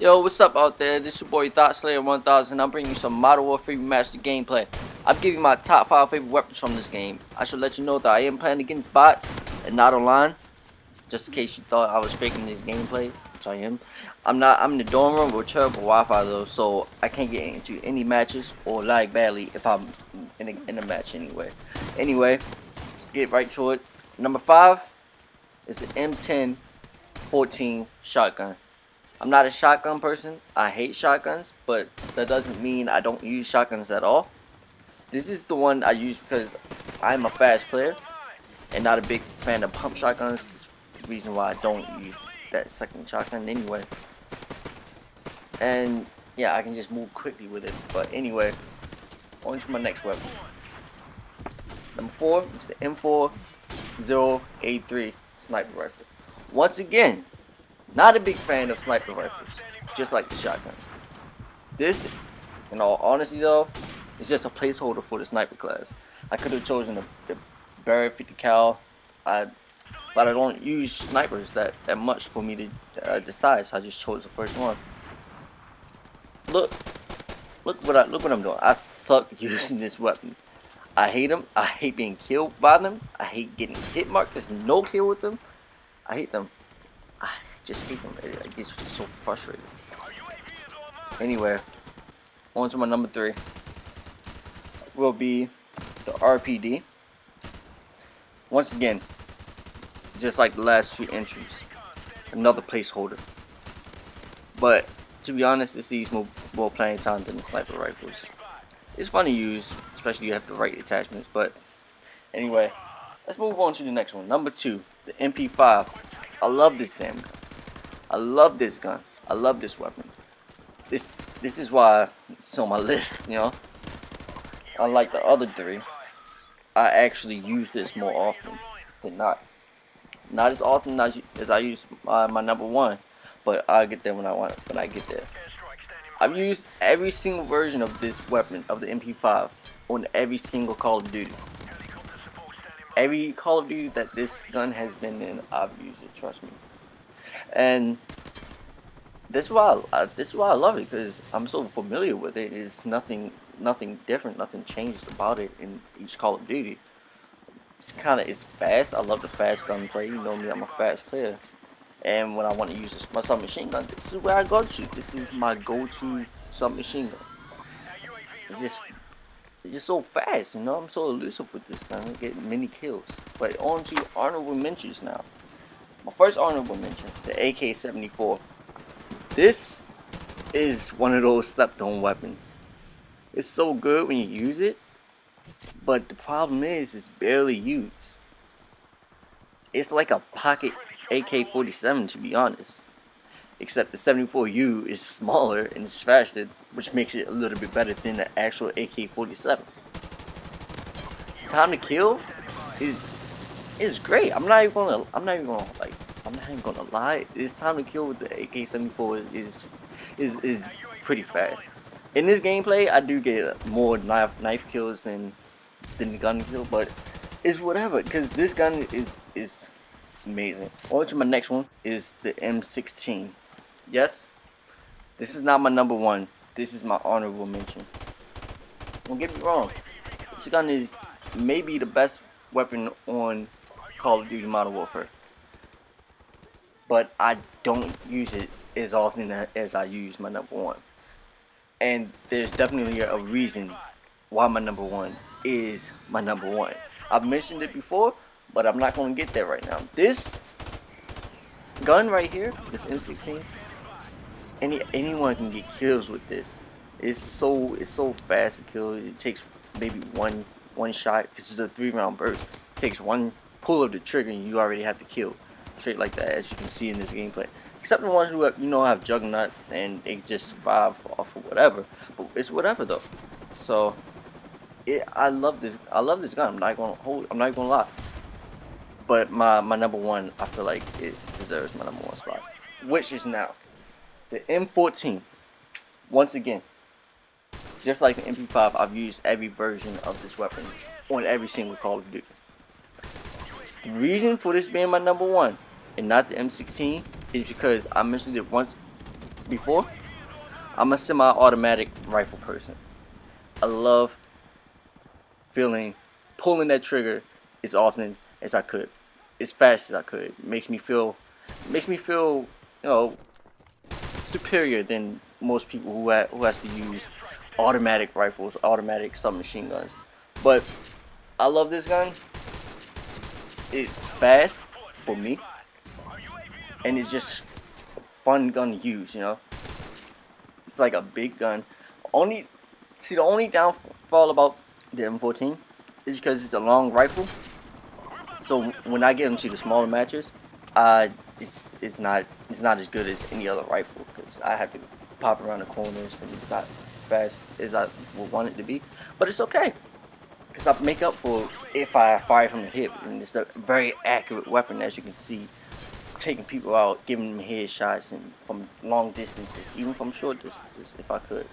Yo, what's up out there? This is your boy Thought Slayer 1000. I'm bringing you some Modern Warfare Remastered gameplay. I'm giving you my top 5 favorite weapons from this game. I should let you know that I am playing against bots and not online. Just in case you thought I was faking this gameplay, which I am. I'm not. I'm in the dorm room with terrible Wi-Fi though, so I can't get into any matches or lag badly if I'm in a match anyway. Anyway, let's get right to it. Number 5 is the M10-14 shotgun. I'm not a shotgun person. I hate shotguns, but that doesn't mean I don't use shotguns at all. This is the one I use because I'm a fast player and not a big fan of pump shotguns. It's the reason why I don't use that second shotgun anyway. And yeah, I can just move quickly with it. But anyway, on to my next weapon. Number 4 is the M40A3 sniper rifle. Once again, not a big fan of sniper rifles, just like the shotgun. This, in all honesty though, is just a placeholder for the sniper class. I could have chosen the Barrett 50 cal, but I don't use snipers that much for me to decide, so I just chose the first one. Look what I'm doing. I suck using this weapon. I hate them. I hate being killed by them. I hate getting hit marked. There's no kill with them. I hate them. I just hate them. It gets so frustrating. Anyway, on to my number 3. Will be the RPD. Once again, just like the last few entries, another placeholder. But to be honest, it sees more playing time than the sniper rifles. It's fun to use, especially if you have the right attachments. But anyway, let's move on to the next one. Number 2, the MP5. I love this damn gun. I love this gun. I love this weapon. This is why it's on my list, you know. Unlike the other 3, I actually use this more often than not. Not as often as I use my number 1, but I'll get there when I get there. I've used every single version of this weapon, of the MP5, on every single Call of Duty. Every Call of Duty that this gun has been in, I've used it. Trust me. And this is why I love it, because I'm so familiar with it. It's nothing different, nothing changed about it in each Call of Duty. It's fast. I love the fast gunplay. You know me, I'm a fast player. And when I want to use my submachine gun, this is where I go to. This is my go-to submachine gun. It's just so fast, you know. I'm so elusive with this gun. I get many kills. But on to honorable mentions now. My first honorable mention, the AK-74. This is one of those slept-on weapons. It's so good when you use it, but the problem is it's barely used. It's like a pocket AK-47, to be honest. Except the 74U is smaller and it's faster, which makes it a little bit better than the actual AK-47. Time to kill is great. I'm not even gonna lie. It's time to kill with the AK-74 is pretty fast. In this gameplay, I do get more knife kills than the gun kill, but it's whatever, because this gun is amazing. On to my next one is the M16. Yes, this is not my number 1. This is my honorable mention. Don't get me wrong. This gun is maybe the best weapon on Call of Duty Modern Warfare, but I don't use it as often as I use my number 1. And there's definitely a reason why my number 1 is my number 1. I've mentioned it before, but I'm not going to get there right now. This gun right here, this M16, anyone can get kills with this. It's so fast to kill. It takes maybe one shot, because it's a 3-round burst. It takes one pull of the trigger and you already have to kill. Straight like that, as you can see in this gameplay. Except the ones who have, have Juggernaut and they just survive off of whatever. But it's whatever though. So I love this gun. I'm not gonna lie. But my number 1, I feel like it deserves my number 1 spot, which is now the M14. Once again, just like the MP5, I've used every version of this weapon on every single Call of Duty. The reason for this being my number 1 and not the M16 is because I mentioned it once before, I'm a semi-automatic rifle person. I love pulling that trigger as often as I could, as fast as I could. It makes me feel, you know, superior than most people who has to use automatic rifles, automatic submachine guns. But I love this gun. It's fast for me, and it's just a fun gun to use. It's like a big gun. The only downfall about the M14 is because it's a long rifle. So when I get into the smaller matches, it's not as good as any other rifle because I have to pop around the corners and it's not as fast as I would want it to be. But it's okay because I make up for if I fire from the hip, and it's a very accurate weapon, as you can see, taking people out, giving them headshots and from long distances, even from short distances if I could.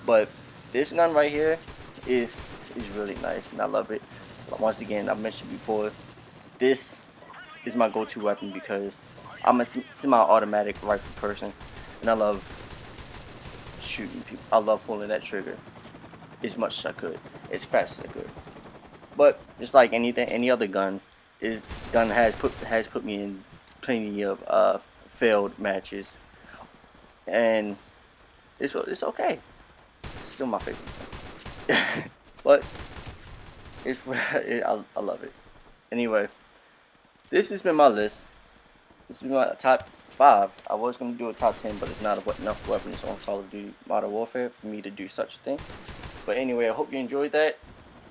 But this gun right here is really nice and I love it. Once again, I mentioned before, this is my go-to weapon because I'm a semi-automatic rifle person and I love shooting people. I love pulling that trigger as much as I could, as fast as I could. But just like any other gun, has put me in plenty of failed matches, and it's okay. It's still my favorite, but I love it. Anyway, this has been my list. This has been my top 5. I was going to do a top 10, but it's not enough weapons on Call of Duty Modern Warfare for me to do such a thing. But anyway, I hope you enjoyed that.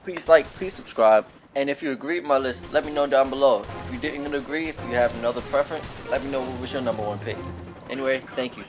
Please like, please subscribe. And if you agreed with my list, let me know down below. If you didn't agree, if you have another preference, let me know what was your #1 pick. Anyway, thank you.